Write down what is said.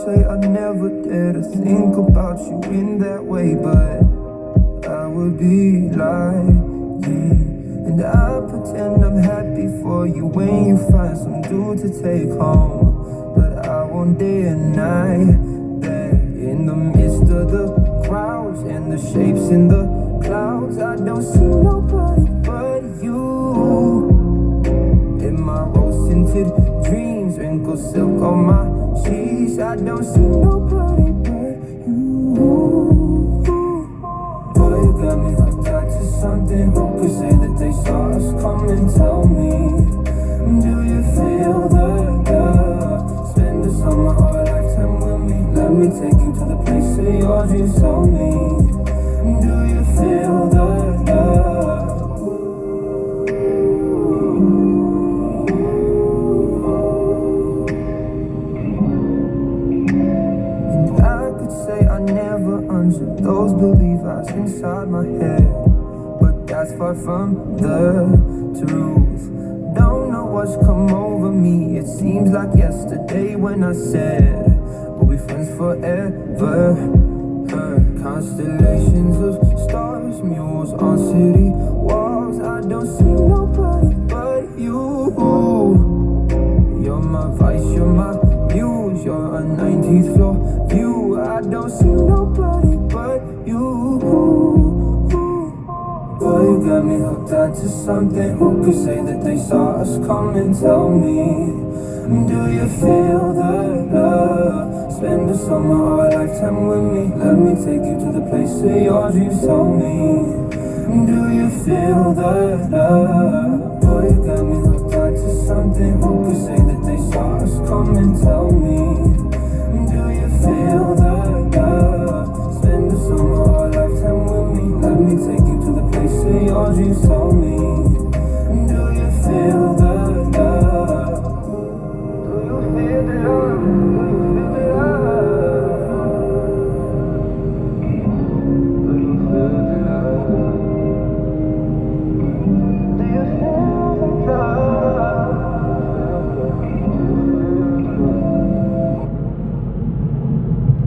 say I never dare to think about you in that way, but I would be lying. And I pretend I'm happy for you when you find some dude to take home. But I won't deny that in the midst of the crowds and the shapes in the clouds, I don't see nobody but you. In my rose-tinted dreams, wrinkled silk on my sheets, I don't see nobody but you. Boy, you got me hooked up to something. Who could say that they saw us? Come and tell me, do you feel the love? Spend the summer or a lifetime with me. Let me take you to the place of your dreams. Tell me, do you feel the love? And I could say I never unzipped those belief eyes inside my head, but that's far from the truth. Don't know what's come over me. It seems like yesterday when I said we'll be friends forever. Constellations of stars, mules on city walls. I don't see nobody but you. You're my vice, you're my muse, you're a 19th floor view. I don't see nobody but you. Boy, you got me hooked onto something. Who could say that they saw us? Come and tell me, do you feel the love? Spend the summer or a lifetime with me. Let me take you to the place of your dreams. Tell me, do you feel the love?